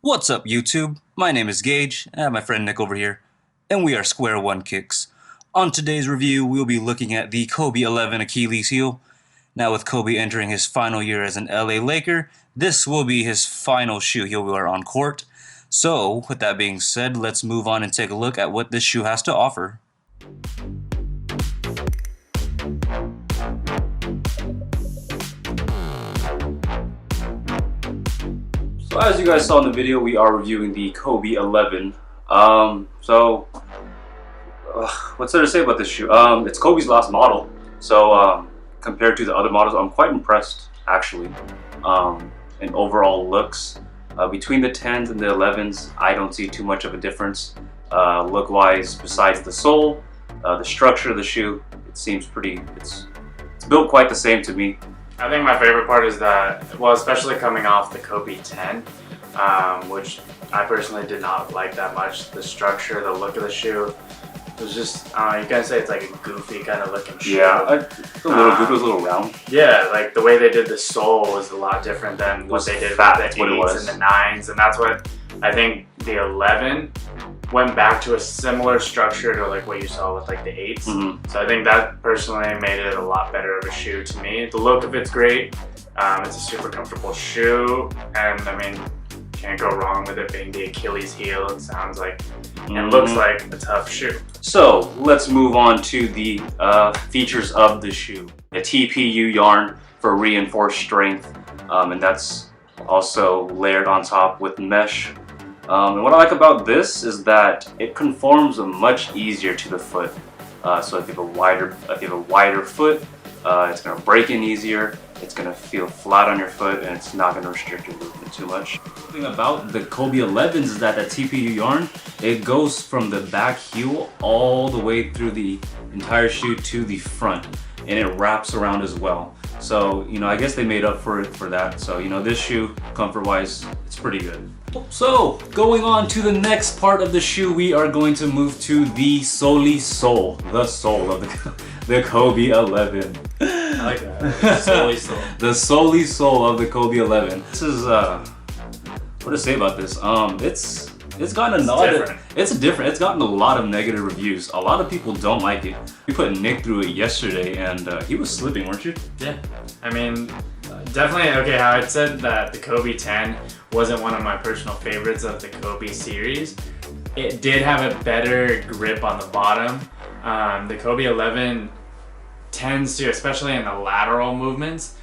What's up, YouTube? My name is Gage, and I have my friend Nick over here, and we are Square One Kicks. On today's review, we'll be looking at the Kobe 11 Achilles heel. Now, with Kobe entering his final year as an LA Laker, this will be his final shoe he'll wear on court. So, with that being said, let's move on and take a look at what this shoe has to offer. So as you guys saw in the video, we are reviewing the Kobe 11. What's there to say about this shoe? It's Kobe's last model, so compared to the other models, I'm quite impressed actually. In overall looks, between the 10s and the 11s, I don't see too much of a difference. Look-wise, besides the sole, the structure of the shoe, it seems pretty. It's built quite the same to me. I think my favorite part is that, well, especially coming off the Kobe 10, which I personally did not like that much. The structure, the look of the shoe, it was just, you can say it's like a goofy kind of looking shoe. Yeah, it was a little round. Yeah, like the way they did the sole was a lot different than what they did with the 8s and the 9s, and that's what I think the 11 went back to a similar structure to like what you saw with like the 8s. So I think that personally made it a lot better of a shoe to me. The look of it's great. It's a super comfortable shoe, and I mean, can't go wrong with it being the Achilles heel. It sounds like and looks like a tough shoe. So let's move on to the features of the shoe. A TPU yarn for reinforced strength, and that's also layered on top with mesh. And what I like about this is that it conforms much easier to the foot. So if you have a wider foot, it's going to break in easier. It's going to feel flat on your foot, and it's not going to restrict your movement too much. The thing about the Kobe 11s is that TPU yarn, it goes from the back heel all the way through the entire shoe to the front, and it wraps around as well. So, you know, I guess they made up for it for that. So, you know, this shoe, comfort-wise, it's pretty good. So, going on to the next part of the shoe, we are going to move to the sole, the sole of the Kobe 11. I like that. Solely sole. The sole of the Kobe 11. This is what to say about this? It's gotten It's gotten a lot of negative reviews. A lot of people don't like it. We put Nick through it yesterday, and he was slipping, weren't you? Yeah, I mean, definitely. Okay, how I said that the Kobe 10 wasn't one of my personal favorites of the Kobe series. It did have a better grip on the bottom. The Kobe 11 tends to, especially in the lateral movements,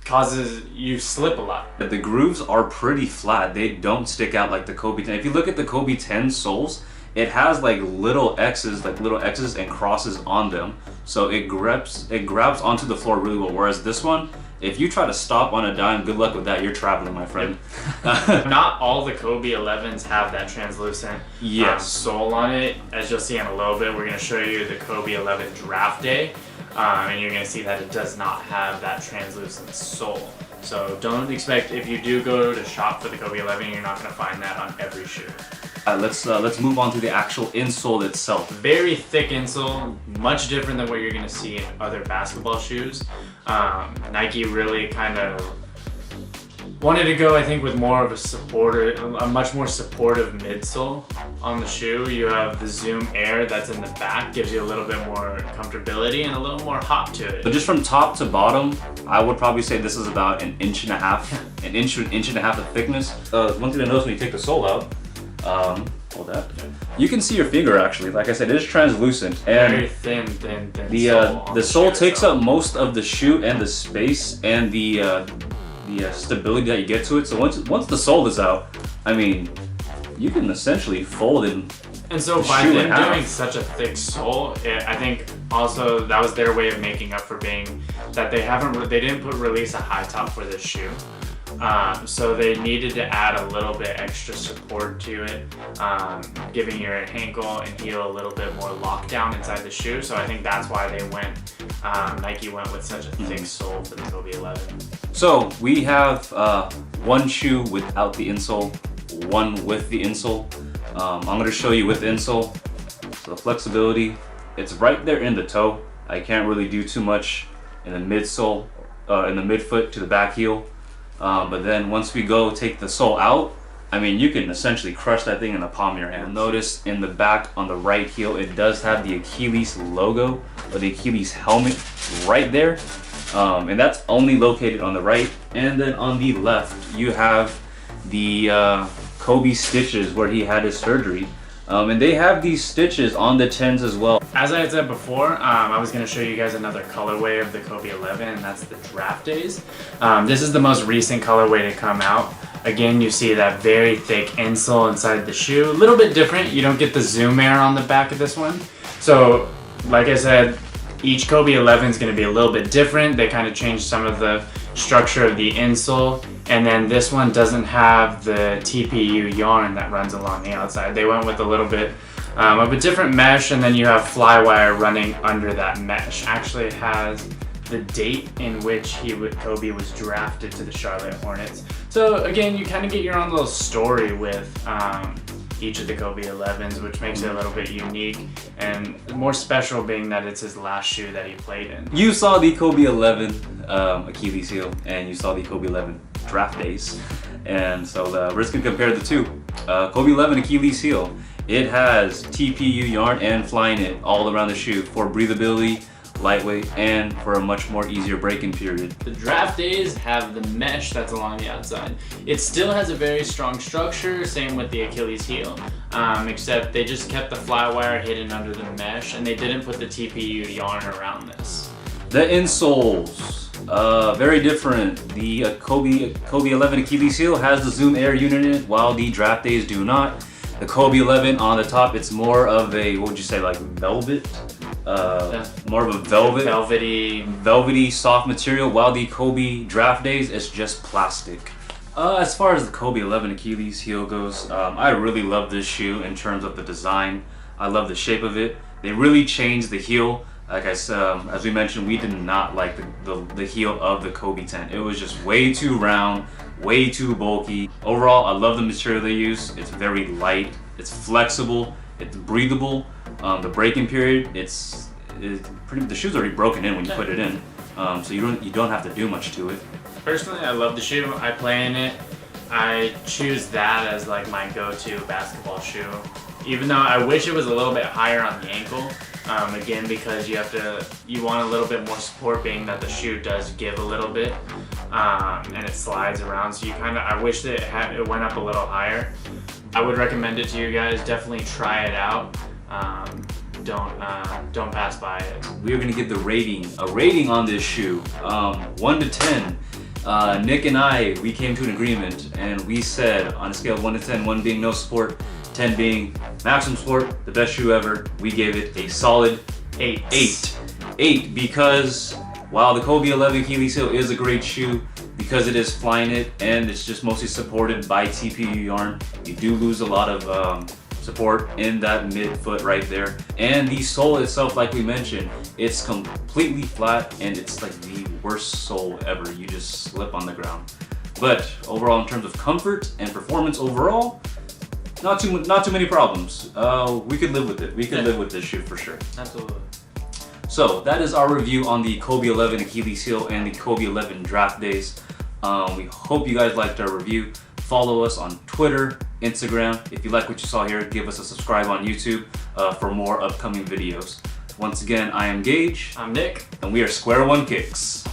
causes you slip a lot. The grooves are pretty flat. They don't stick out like the Kobe 10. If you look at the Kobe 10 soles, it has like little X's and crosses on them. So it grabs onto the floor really well. Whereas this one, if you try to stop on a dime, good luck with that. You're traveling, my friend. Not all the Kobe 11s have that translucent sole on it. As you'll see in a little bit, we're going to show you the Kobe 11 Draft Day. And you're going to see that it does not have that translucent sole. So don't expect, if you do go to shop for the Kobe 11, you're not going to find that on every shoe. Let's move on to the actual insole itself. Very thick insole, much different than what you're going to see in other basketball shoes. Nike really kind of wanted to go, I think, with more of a much more supportive midsole on the shoe. You have the Zoom Air that's in the back, gives you a little bit more comfortability and a little more hop to it. But just from top to bottom, I would probably say this is about an inch and a half of thickness. One thing to notice when you take the sole out, hold that. You can see your finger actually. Like I said, it is translucent, and very thin the sole takes up most of the shoe and the space and the stability that you get to it. So once the sole is out, I mean, you can essentially fold it. And so by them doing such a thick sole, I think also that was their way of making up for being that they didn't release a high top for this shoe. So they needed to add a little bit extra support to it, giving your ankle and heel a little bit more lockdown inside the shoe. So I think that's why Nike went with such a thick sole for the Kobe 11. So we have one shoe without the insole, one with the insole. I'm going to show you with the insole. So the flexibility, it's right there in the toe. I can't really do too much in the midsole, in the midfoot to the back heel. But then once we go take the sole out, I mean, you can essentially crush that thing in the palm of your hand. Notice in the back on the right heel, it does have the Achilles logo or the Achilles helmet right there. And that's only located on the right. And then on the left, you have the Kobe stitches where he had his surgery. And they have these stitches on the 10s as well. As I had said before, I was going to show you guys another colorway of the Kobe 11, and that's the Draft Days. This is the most recent colorway to come out. Again, you see that very thick insole inside the shoe. A little bit different. You don't get the zoom air on the back of this one. So, like I said, each Kobe 11 is going to be a little bit different. They kind of changed some of the structure of the insole. And then this one doesn't have the TPU yarn that runs along the outside. They went with a little bit of a different mesh, and then you have fly wire running under that mesh. Actually, it has the date in which Kobe was drafted to the Charlotte Hornets. So again, you kind of get your own little story with each of the Kobe 11s, which makes it a little bit unique and more special, being that it's his last shoe that he played in. You saw the Kobe 11 Achilles heel, and you saw the Kobe 11 Draft Days, and so we're just gonna compare the two. Kobe 11 Achilles heel, it has TPU yarn and flying it all around the shoe for breathability, lightweight, and for a much more easier break-in period. The Draft Days have the mesh that's along the outside. It still has a very strong structure, same with the Achilles heel, except they just kept the fly wire hidden under the mesh, and they didn't put the TPU yarn around this. The insoles, very different. The Kobe 11 Achilles heel has the Zoom Air unit in it, while the Draft Days do not. The Kobe 11 on the top, it's more of a, what would you say, like velvet? More of a velvety soft material, while the Kobe Draft Days is just plastic. As far as the Kobe 11 Achilles heel goes, I really love this shoe in terms of the design. I love the shape of it. They really changed the heel. Like I said, as we mentioned, we did not like the heel of the Kobe 10. It was just way too round, way too bulky. Overall, I love the material they use. It's very light, it's flexible, it's breathable. The break-in period, it's pretty. The shoe's already broken in when you put it in, so you don't have to do much to it. Personally, I love the shoe. I play in it. I choose that as like my go-to basketball shoe. Even though I wish it was a little bit higher on the ankle, again, because you want a little bit more support, being that the shoe does give a little bit, and it slides around. So I wish that it went up a little higher. I would recommend it to you guys. Definitely try it out. Don't pass by it. We are gonna give a rating on this shoe, 1 to 10. Nick and I, we came to an agreement, and we said on a scale of 1 to 10, 1 being no support, 10 being maximum support, the best shoe ever, we gave it a solid 8. 8 because while the Kobe 11 Achilles heel is a great shoe, because it is flying it and it's just mostly supported by TPU yarn, you do lose a lot of support in that mid-foot right there. And the sole itself, like we mentioned, it's completely flat, and it's like the worst sole ever. You just slip on the ground. But overall, in terms of comfort and performance overall, not too many problems. We could live with it. We could live with this shoe for sure. Absolutely. So that is our review on the Kobe 11 Achilles heel and the Kobe 11 Draft Days. We hope you guys liked our review. Follow us on Twitter, Instagram. If you like what you saw here, give us a subscribe on YouTube for more upcoming videos. Once again, I am Gage. I'm Nick. And we are Square One Kicks.